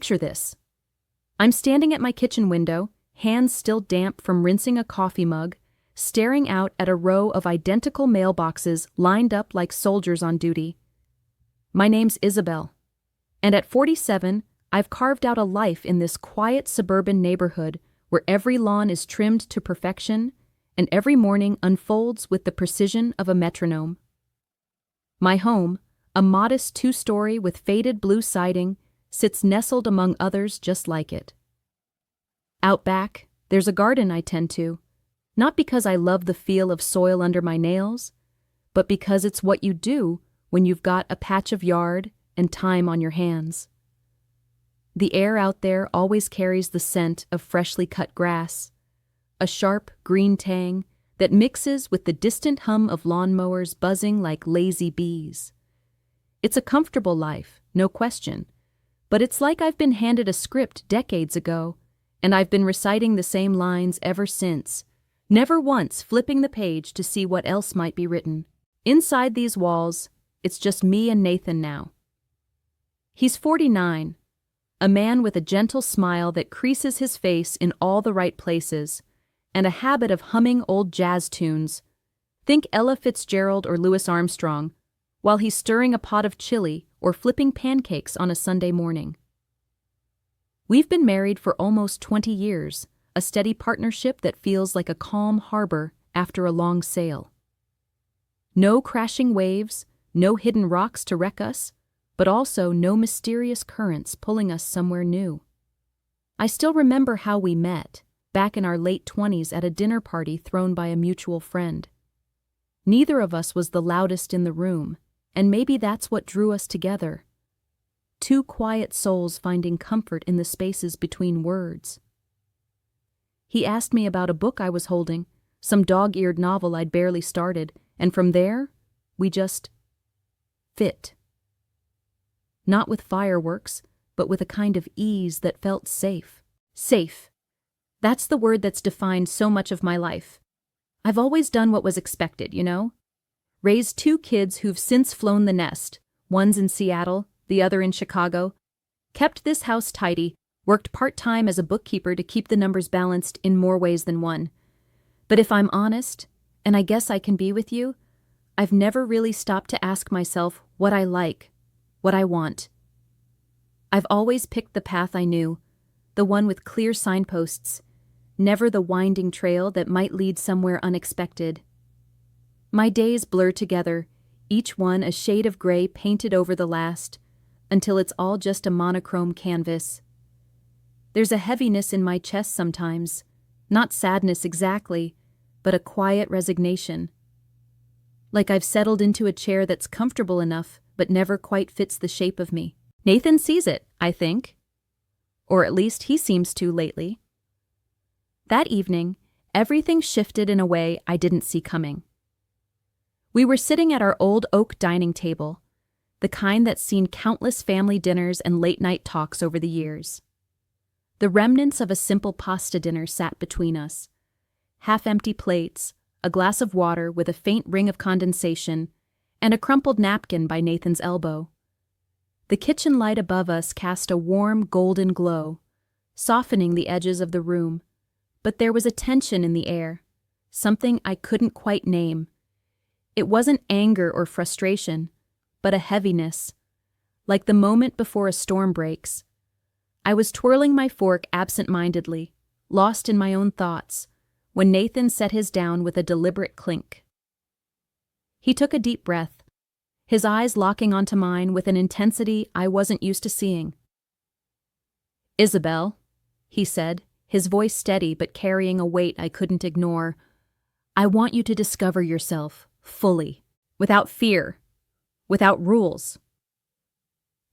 Picture this. I'm standing at my kitchen window, hands still damp from rinsing a coffee mug, staring out at a row of identical mailboxes lined up like soldiers on duty. My name's Isabel, and at 47, I've carved out a life in this quiet suburban neighborhood where every lawn is trimmed to perfection and every morning unfolds with the precision of a metronome. My home, a modest 2-story with faded blue siding, sits nestled among others just like it. Out back, there's a garden I tend to, not because I love the feel of soil under my nails, but because it's what you do when you've got a patch of yard and time on your hands. The air out there always carries the scent of freshly cut grass, a sharp green tang that mixes with the distant hum of lawnmowers buzzing like lazy bees. It's a comfortable life, no question, but it's like I've been handed a script decades ago, and I've been reciting the same lines ever since, never once flipping the page to see what else might be written. Inside these walls, it's just me and Nathan now. He's 49, a man with a gentle smile that creases his face in all the right places, and a habit of humming old jazz tunes. Think Ella Fitzgerald or Louis Armstrong, while he's stirring a pot of chili or flipping pancakes on a Sunday morning. We've been married for almost 20 years, a steady partnership that feels like a calm harbor after a long sail. No crashing waves, no hidden rocks to wreck us, but also no mysterious currents pulling us somewhere new. I still remember how we met, back in our late 20s at a dinner party thrown by a mutual friend. Neither of us was the loudest in the room, and maybe that's what drew us together. Two quiet souls finding comfort in the spaces between words. He asked me about a book I was holding, some dog-eared novel I'd barely started, and from there, we just fit. Not with fireworks, but with a kind of ease that felt safe. Safe. That's the word that's defined so much of my life. I've always done what was expected, you know? Raised 2 kids who've since flown the nest, one's in Seattle, the other in Chicago. Kept this house tidy, worked part-time as a bookkeeper to keep the numbers balanced in more ways than one. But if I'm honest, and I guess I can be with you, I've never really stopped to ask myself what I like, what I want. I've always picked the path I knew, the one with clear signposts, never the winding trail that might lead somewhere unexpected. My days blur together, each one a shade of gray painted over the last, until it's all just a monochrome canvas. There's a heaviness in my chest sometimes, not sadness exactly, but a quiet resignation. Like I've settled into a chair that's comfortable enough, but never quite fits the shape of me. Nathan sees it, I think. Or at least he seems to lately. That evening, everything shifted in a way I didn't see coming. We were sitting at our old oak dining table, the kind that's seen countless family dinners and late-night talks over the years. The remnants of a simple pasta dinner sat between us. Half-empty plates, a glass of water with a faint ring of condensation, and a crumpled napkin by Nathan's elbow. The kitchen light above us cast a warm golden glow, softening the edges of the room, but there was a tension in the air, something I couldn't quite name. It wasn't anger or frustration, but a heaviness, like the moment before a storm breaks. I was twirling my fork absent-mindedly, lost in my own thoughts, when Nathan set his down with a deliberate clink. He took a deep breath, his eyes locking onto mine with an intensity I wasn't used to seeing. "Isabel," he said, his voice steady but carrying a weight I couldn't ignore, "I want you to discover yourself, fully, without fear, without rules."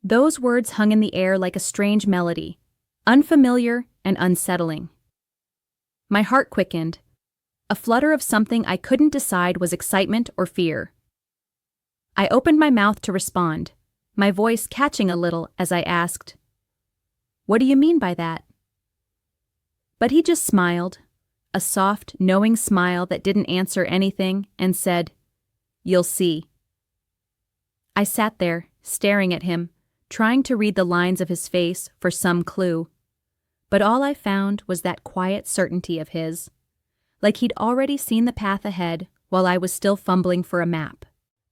Those words hung in the air like a strange melody, unfamiliar and unsettling. My heart quickened, a flutter of something I couldn't decide was excitement or fear. I opened my mouth to respond, my voice catching a little as I asked, "What do you mean by that?" But he just smiled, a soft, knowing smile that didn't answer anything, and said, "You'll see." I sat there, staring at him, trying to read the lines of his face for some clue. But all I found was that quiet certainty of his, like he'd already seen the path ahead while I was still fumbling for a map.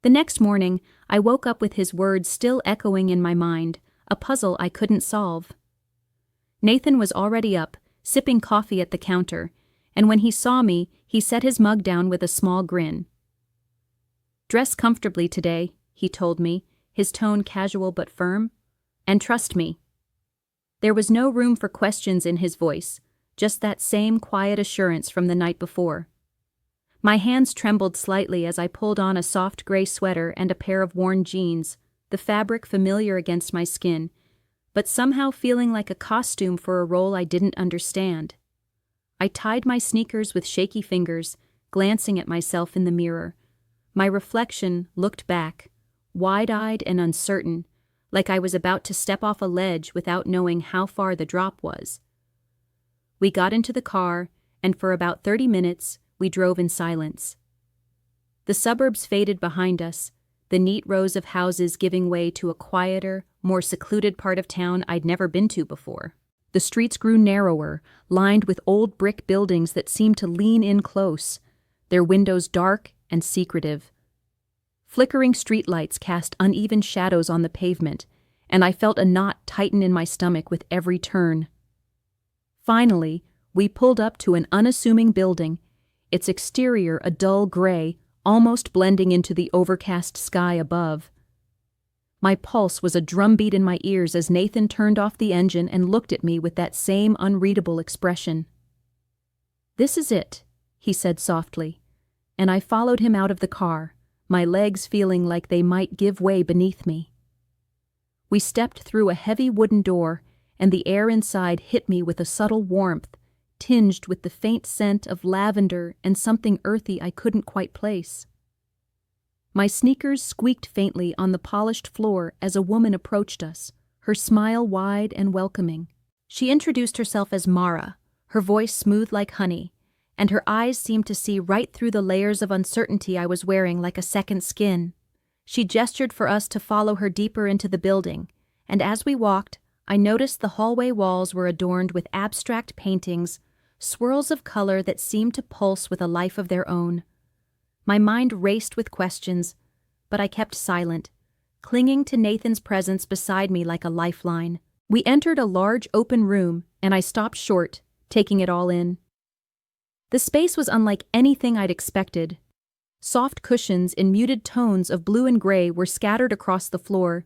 The next morning, I woke up with his words still echoing in my mind, a puzzle I couldn't solve. Nathan was already up, sipping coffee at the counter, and when he saw me, he set his mug down with a small grin. "Dress comfortably today," he told me, his tone casual but firm, "and trust me." There was no room for questions in his voice, just that same quiet assurance from the night before. My hands trembled slightly as I pulled on a soft gray sweater and a pair of worn jeans, the fabric familiar against my skin, but somehow feeling like a costume for a role I didn't understand. I tied my sneakers with shaky fingers, glancing at myself in the mirror. My reflection looked back, wide-eyed and uncertain, like I was about to step off a ledge without knowing how far the drop was. We got into the car, and for about 30 minutes, we drove in silence. The suburbs faded behind us, the neat rows of houses giving way to a quieter, more secluded part of town I'd never been to before. The streets grew narrower, lined with old brick buildings that seemed to lean in close, their windows dark and secretive. Flickering streetlights cast uneven shadows on the pavement, and I felt a knot tighten in my stomach with every turn. Finally, we pulled up to an unassuming building, its exterior a dull gray, almost blending into the overcast sky above. My pulse was a drumbeat in my ears as Nathan turned off the engine and looked at me with that same unreadable expression. "This is it," he said softly, and I followed him out of the car, my legs feeling like they might give way beneath me. We stepped through a heavy wooden door, and the air inside hit me with a subtle warmth, tinged with the faint scent of lavender and something earthy I couldn't quite place. My sneakers squeaked faintly on the polished floor as a woman approached us, her smile wide and welcoming. She introduced herself as Mara, her voice smooth like honey, and her eyes seemed to see right through the layers of uncertainty I was wearing like a second skin. She gestured for us to follow her deeper into the building, and as we walked, I noticed the hallway walls were adorned with abstract paintings, swirls of color that seemed to pulse with a life of their own. My mind raced with questions, but I kept silent, clinging to Nathan's presence beside me like a lifeline. We entered a large open room, and I stopped short, taking it all in. The space was unlike anything I'd expected. Soft cushions in muted tones of blue and gray were scattered across the floor,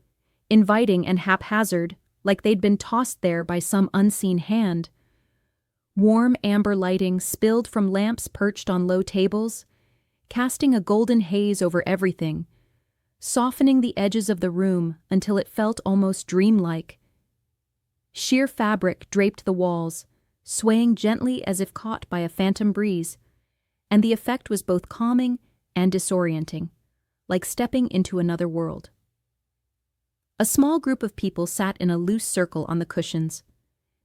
inviting and haphazard, like they'd been tossed there by some unseen hand. Warm amber lighting spilled from lamps perched on low tables, casting a golden haze over everything, softening the edges of the room until it felt almost dreamlike. Sheer fabric draped the walls, swaying gently as if caught by a phantom breeze, and the effect was both calming and disorienting, like stepping into another world. A small group of people sat in a loose circle on the cushions,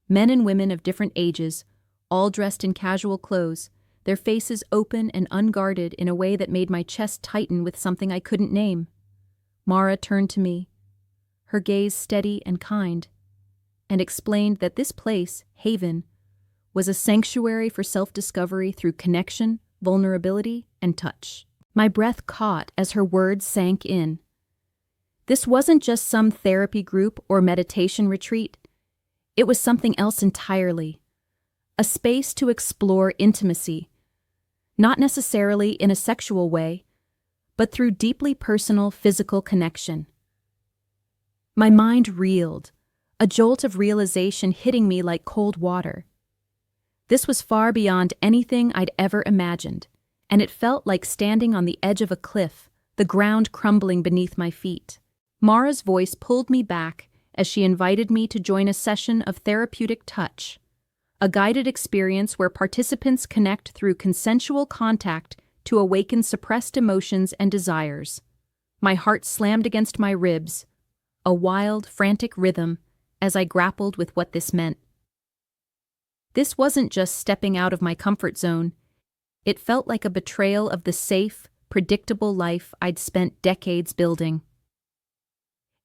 men and women of different ages, all dressed in casual clothes, their faces open and unguarded in a way that made my chest tighten with something I couldn't name. Mara turned to me, her gaze steady and kind, and explained that this place, Haven, was a sanctuary for self-discovery through connection, vulnerability, and touch. My breath caught as her words sank in. This wasn't just some therapy group or meditation retreat. It was something else entirely. A space to explore intimacy, not necessarily in a sexual way, but through deeply personal physical connection. My mind reeled, a jolt of realization hitting me like cold water. This was far beyond anything I'd ever imagined, and it felt like standing on the edge of a cliff, the ground crumbling beneath my feet. Mara's voice pulled me back as she invited me to join a session of therapeutic touch, a guided experience where participants connect through consensual contact to awaken suppressed emotions and desires. My heart slammed against my ribs, a wild, frantic rhythm, as I grappled with what this meant. This wasn't just stepping out of my comfort zone. It felt like a betrayal of the safe, predictable life I'd spent decades building.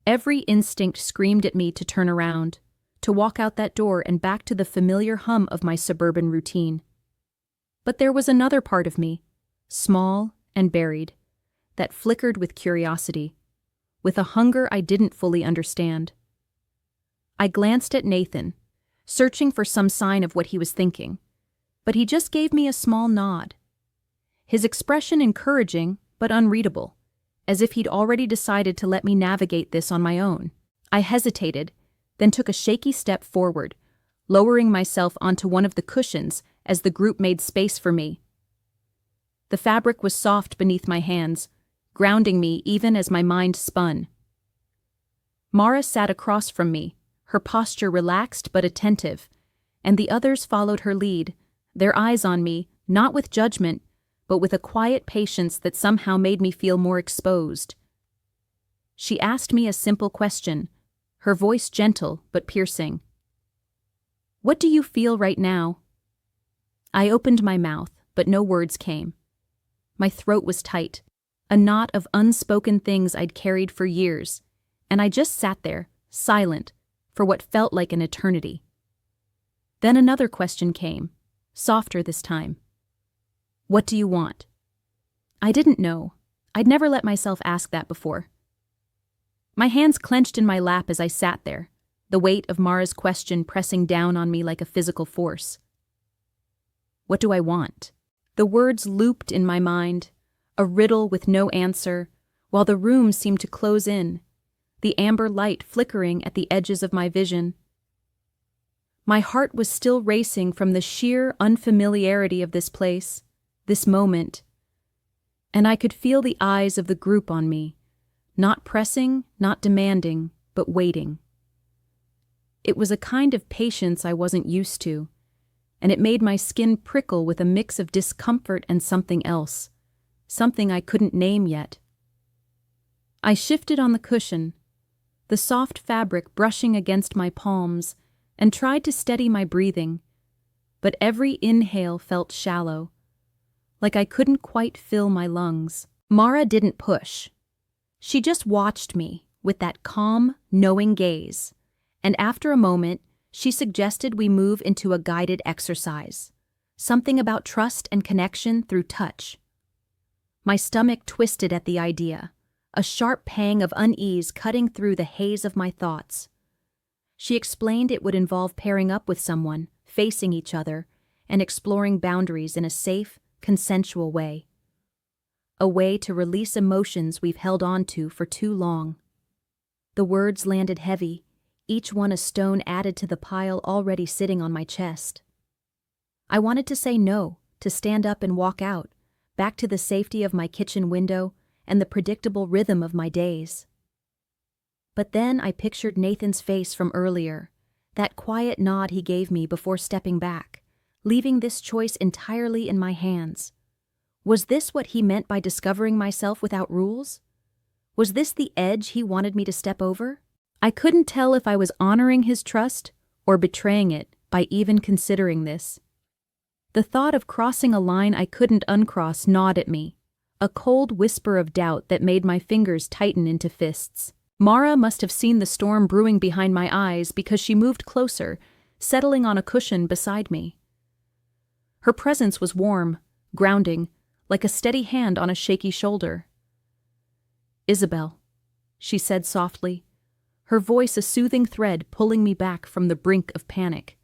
Every instinct screamed at me to turn around, to walk out that door and back to the familiar hum of my suburban routine. But there was another part of me, small and buried, that flickered with curiosity, with a hunger I didn't fully understand. I glanced at Nathan, searching for some sign of what he was thinking, but he just gave me a small nod. His expression encouraging, but unreadable, as if he'd already decided to let me navigate this on my own. I hesitated, then took a shaky step forward, lowering myself onto one of the cushions as the group made space for me. The fabric was soft beneath my hands, grounding me even as my mind spun. Mara sat across from me, her posture relaxed but attentive, and the others followed her lead, their eyes on me, not with judgment, but with a quiet patience that somehow made me feel more exposed. She asked me a simple question, her voice gentle but piercing. "What do you feel right now?" I opened my mouth, but no words came. My throat was tight, a knot of unspoken things I'd carried for years, and I just sat there, silent, for what felt like an eternity. Then another question came, softer this time. "What do you want?" I didn't know. I'd never let myself ask that before. My hands clenched in my lap as I sat there, the weight of Mara's question pressing down on me like a physical force. What do I want? The words looped in my mind, a riddle with no answer, while the room seemed to close in, the amber light flickering at the edges of my vision. My heart was still racing from the sheer unfamiliarity of this place, this moment, and I could feel the eyes of the group on me, not pressing, not demanding, but waiting. It was a kind of patience I wasn't used to, and it made my skin prickle with a mix of discomfort and something else, something I couldn't name yet. I shifted on the cushion, the soft fabric brushing against my palms, and tried to steady my breathing, but every inhale felt shallow, like I couldn't quite fill my lungs. Mara didn't push. She just watched me with that calm, knowing gaze, and after a moment, she suggested we move into a guided exercise, something about trust and connection through touch. My stomach twisted at the idea, a sharp pang of unease cutting through the haze of my thoughts. She explained it would involve pairing up with someone, facing each other, and exploring boundaries in a safe, consensual way. A way to release emotions we've held on to for too long. The words landed heavy, each one a stone added to the pile already sitting on my chest. I wanted to say no, to stand up and walk out, back to the safety of my kitchen window and the predictable rhythm of my days. But then I pictured Nathan's face from earlier, that quiet nod he gave me before stepping back, leaving this choice entirely in my hands. Was this what he meant by discovering myself without rules? Was this the edge he wanted me to step over? I couldn't tell if I was honoring his trust or betraying it by even considering this. The thought of crossing a line I couldn't uncross gnawed at me, a cold whisper of doubt that made my fingers tighten into fists. Mara must have seen the storm brewing behind my eyes because she moved closer, settling on a cushion beside me. Her presence was warm, grounding, like a steady hand on a shaky shoulder. "Isabel," she said softly, her voice a soothing thread pulling me back from the brink of panic.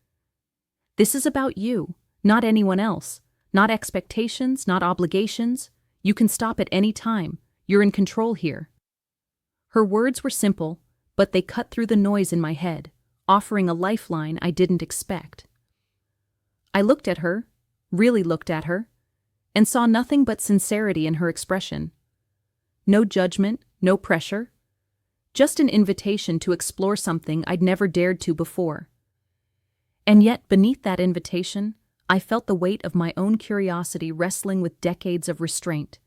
"This is about you, not anyone else, not expectations, not obligations. You can stop at any time. You're in control here." Her words were simple, but they cut through the noise in my head, offering a lifeline I didn't expect. I looked at her, really looked at her, and saw nothing but sincerity in her expression. No judgment, no pressure, just an invitation to explore something I'd never dared to before. And yet, beneath that invitation, I felt the weight of my own curiosity wrestling with decades of restraint,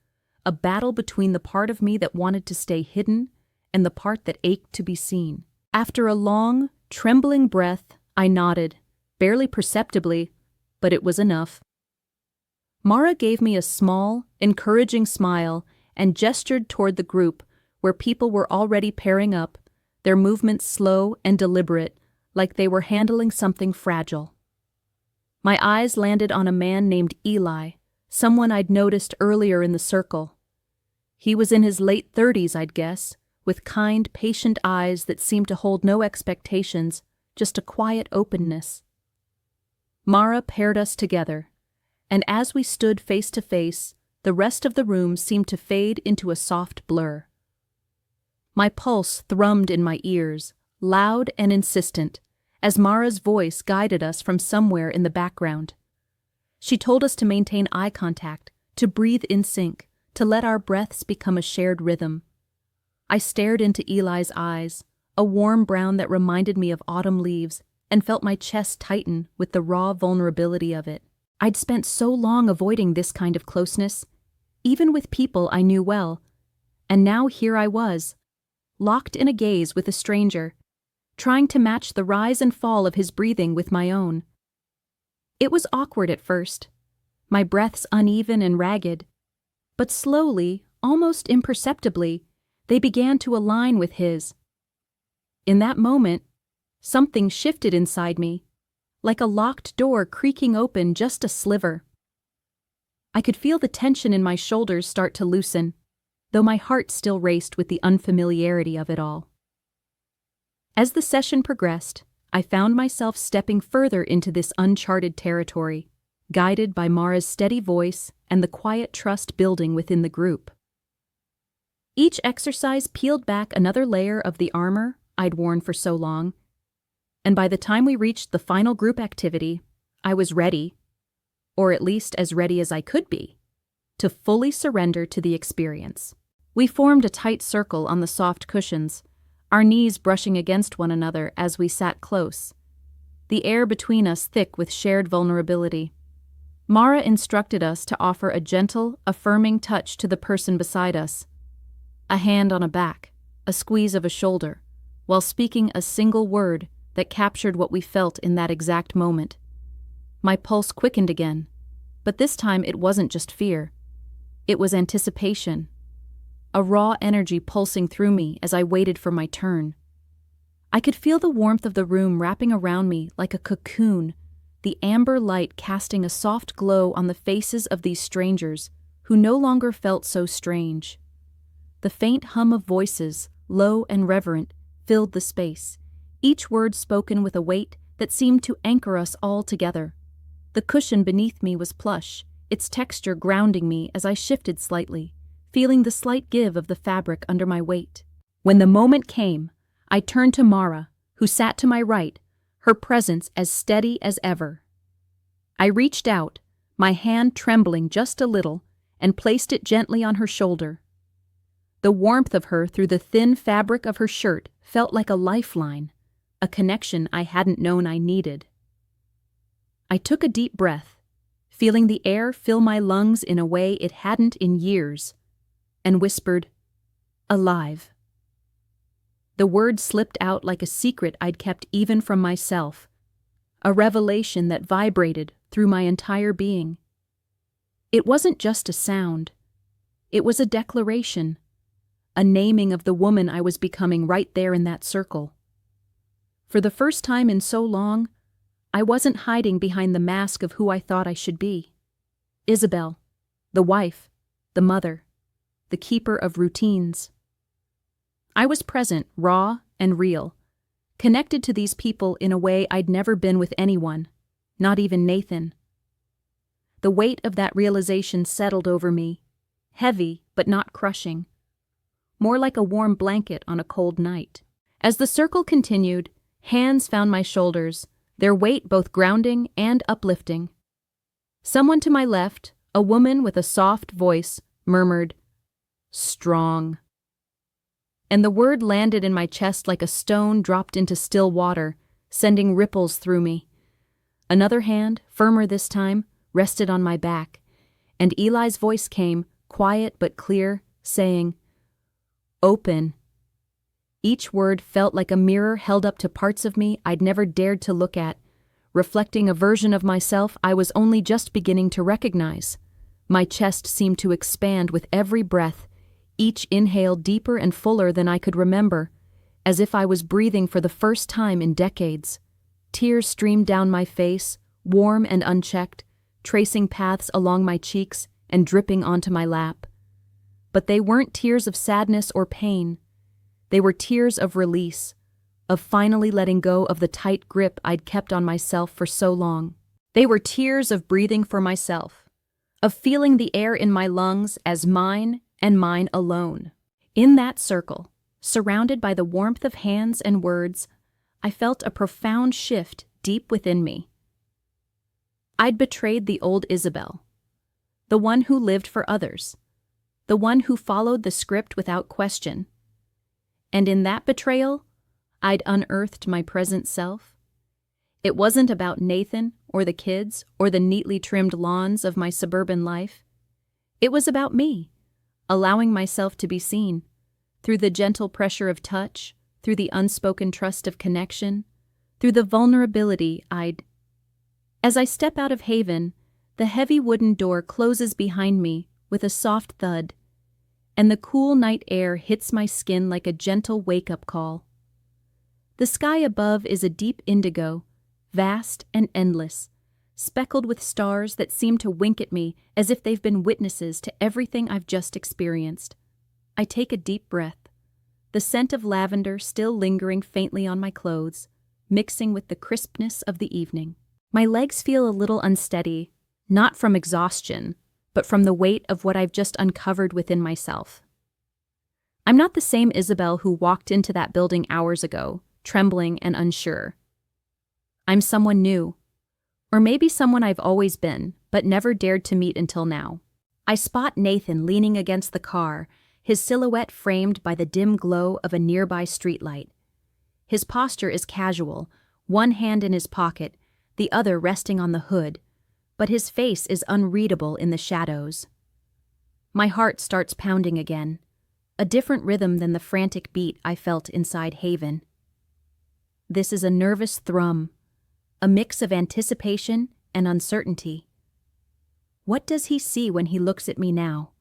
a battle between the part of me that wanted to stay hidden and the part that ached to be seen. After a long, trembling breath, I nodded, barely perceptibly, but it was enough. Mara gave me a small, encouraging smile and gestured toward the group where people were already pairing up, their movements slow and deliberate, like they were handling something fragile. My eyes landed on a man named Eli, someone I'd noticed earlier in the circle. He was in his late 30s, I'd guess, with kind, patient eyes that seemed to hold no expectations, just a quiet openness. Mara paired us together, and as we stood face to face, the rest of the room seemed to fade into a soft blur. My pulse thrummed in my ears, loud and insistent, as Mara's voice guided us from somewhere in the background. She told us to maintain eye contact, to breathe in sync, to let our breaths become a shared rhythm. I stared into Eli's eyes, a warm brown that reminded me of autumn leaves, and felt my chest tighten with the raw vulnerability of it. I'd spent so long avoiding this kind of closeness, even with people I knew well, and now here I was, locked in a gaze with a stranger, trying to match the rise and fall of his breathing with my own. It was awkward at first, my breaths uneven and ragged, but slowly, almost imperceptibly, they began to align with his. In that moment, something shifted inside me, like a locked door creaking open just a sliver. I could feel the tension in my shoulders start to loosen, though my heart still raced with the unfamiliarity of it all. As the session progressed, I found myself stepping further into this uncharted territory, guided by Mara's steady voice and the quiet trust building within the group. Each exercise peeled back another layer of the armor I'd worn for so long, and by the time we reached the final group activity, I was ready, or at least as ready as I could be, to fully surrender to the experience. We formed a tight circle on the soft cushions, our knees brushing against one another as we sat close, the air between us thick with shared vulnerability. Mara instructed us to offer a gentle, affirming touch to the person beside us, a hand on a back, a squeeze of a shoulder, while speaking a single word that captured what we felt in that exact moment. My pulse quickened again, but this time it wasn't just fear. It was anticipation, a raw energy pulsing through me as I waited for my turn. I could feel the warmth of the room wrapping around me like a cocoon, the amber light casting a soft glow on the faces of these strangers who no longer felt so strange. The faint hum of voices, low and reverent, filled the space, each word spoken with a weight that seemed to anchor us all together. The cushion beneath me was plush, its texture grounding me as I shifted slightly, feeling the slight give of the fabric under my weight. When the moment came, I turned to Mara, who sat to my right, her presence as steady as ever. I reached out, my hand trembling just a little, and placed it gently on her shoulder. The warmth of her through the thin fabric of her shirt felt like a lifeline, a connection I hadn't known I needed. I took a deep breath, feeling the air fill my lungs in a way it hadn't in years, and whispered, "Alive." The word slipped out like a secret I'd kept even from myself, a revelation that vibrated through my entire being. It wasn't just a sound. It was a declaration, a naming of the woman I was becoming right there in that circle. For the first time in so long, I wasn't hiding behind the mask of who I thought I should be. Isabel, the wife, the mother, the keeper of routines. I was present, raw and real, connected to these people in a way I'd never been with anyone, not even Nathan. The weight of that realization settled over me, heavy but not crushing, more like a warm blanket on a cold night. As the circle continued, hands found my shoulders, their weight both grounding and uplifting. Someone to my left, a woman with a soft voice, murmured, "Strong." And the word landed in my chest like a stone dropped into still water, sending ripples through me. Another hand, firmer this time, rested on my back, and Eli's voice came, quiet but clear, saying, "Open." Each word felt like a mirror held up to parts of me I'd never dared to look at, reflecting a version of myself I was only just beginning to recognize. My chest seemed to expand with every breath, each inhale deeper and fuller than I could remember, as if I was breathing for the first time in decades. Tears streamed down my face, warm and unchecked, tracing paths along my cheeks and dripping onto my lap. But they weren't tears of sadness or pain. They were tears of release, of finally letting go of the tight grip I'd kept on myself for so long. They were tears of breathing for myself, of feeling the air in my lungs as mine and mine alone. In that circle, surrounded by the warmth of hands and words, I felt a profound shift deep within me. I'd betrayed the old Isabel, the one who lived for others, the one who followed the script without question. And in that betrayal, I'd unearthed my present self. It wasn't about Nathan or the kids or the neatly trimmed lawns of my suburban life. It was about me, allowing myself to be seen, through the gentle pressure of touch, through the unspoken trust of connection, through the vulnerability I'd. As I step out of Haven, the heavy wooden door closes behind me with a soft thud, and the cool night air hits my skin like a gentle wake-up call. The sky above is a deep indigo, vast and endless, speckled with stars that seem to wink at me as if they've been witnesses to everything I've just experienced. I take a deep breath, the scent of lavender still lingering faintly on my clothes, mixing with the crispness of the evening. My legs feel a little unsteady, not from exhaustion, but from the weight of what I've just uncovered within myself. I'm not the same Isabel who walked into that building hours ago, trembling and unsure. I'm someone new, or maybe someone I've always been, but never dared to meet until now. I spot Nathan leaning against the car, his silhouette framed by the dim glow of a nearby streetlight. His posture is casual, one hand in his pocket, the other resting on the hood, but his face is unreadable in the shadows. My heart starts pounding again, a different rhythm than the frantic beat I felt inside Haven. This is a nervous thrum, a mix of anticipation and uncertainty. What does he see when he looks at me now?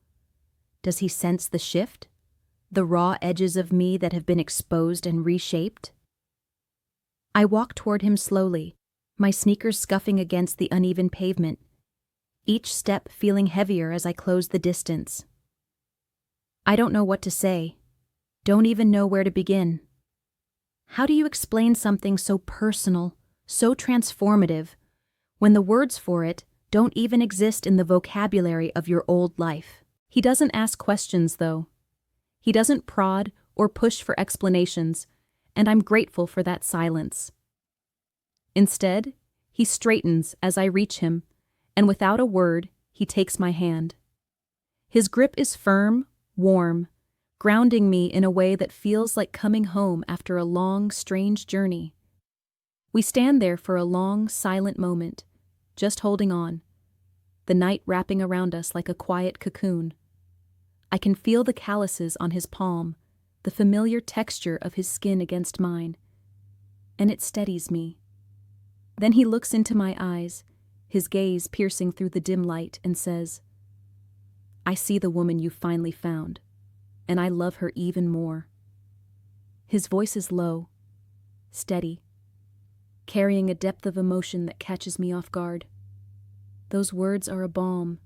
Does he sense the shift? The raw edges of me that have been exposed and reshaped? I walk toward him slowly, my sneakers scuffing against the uneven pavement, each step feeling heavier as I close the distance. I don't know what to say, don't even know where to begin. How do you explain something so personal, so transformative, when the words for it don't even exist in the vocabulary of your old life? He doesn't ask questions, though. He doesn't prod or push for explanations, and I'm grateful for that silence. Instead, he straightens as I reach him, and without a word, he takes my hand. His grip is firm, warm, grounding me in a way that feels like coming home after a long, strange journey. We stand there for a long, silent moment, just holding on, the night wrapping around us like a quiet cocoon. I can feel the calluses on his palm, the familiar texture of his skin against mine, and it steadies me. Then he looks into my eyes, his gaze piercing through the dim light, and says, "I see the woman you finally found, and I love her even more." His voice is low, steady, carrying a depth of emotion that catches me off guard. Those words are a balm,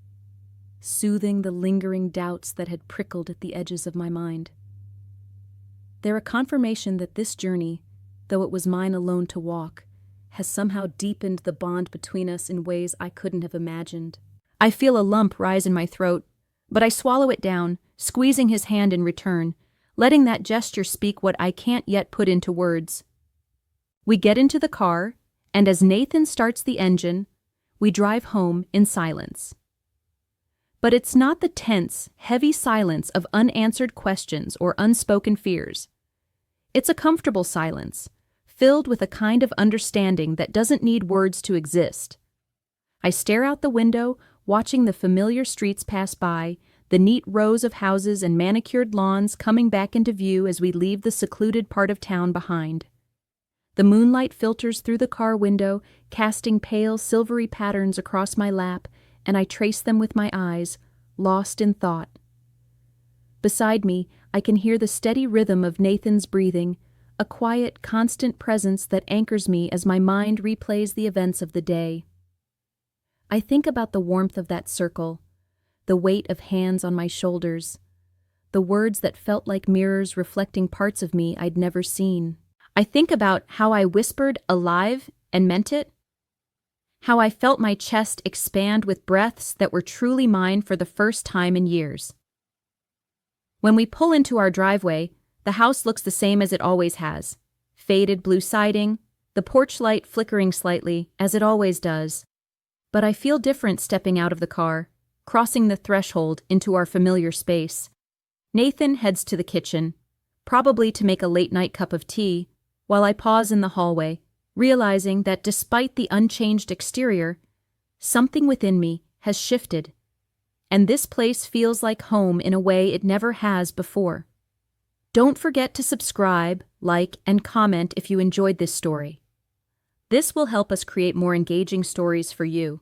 soothing the lingering doubts that had prickled at the edges of my mind. They're a confirmation that this journey, though it was mine alone to walk, has somehow deepened the bond between us in ways I couldn't have imagined. I feel a lump rise in my throat, but I swallow it down, squeezing his hand in return, letting that gesture speak what I can't yet put into words. We get into the car, and as Nathan starts the engine, we drive home in silence. But it's not the tense, heavy silence of unanswered questions or unspoken fears. It's a comfortable silence, filled with a kind of understanding that doesn't need words to exist. I stare out the window, watching the familiar streets pass by, the neat rows of houses and manicured lawns coming back into view as we leave the secluded part of town behind. The moonlight filters through the car window, casting pale, silvery patterns across my lap, and I trace them with my eyes, lost in thought. Beside me, I can hear the steady rhythm of Nathan's breathing, a quiet, constant presence that anchors me as my mind replays the events of the day. I think about the warmth of that circle, the weight of hands on my shoulders, the words that felt like mirrors reflecting parts of me I'd never seen. I think about how I whispered alive and meant it, how I felt my chest expand with breaths that were truly mine for the first time in years. When we pull into our driveway, the house looks the same as it always has. Faded blue siding, the porch light flickering slightly, as it always does. But I feel different stepping out of the car, crossing the threshold into our familiar space. Nathan heads to the kitchen, probably to make a late-night cup of tea, while I pause in the hallway, realizing that despite the unchanged exterior, something within me has shifted, and this place feels like home in a way it never has before. Don't forget to subscribe, like, and comment if you enjoyed this story. This will help us create more engaging stories for you.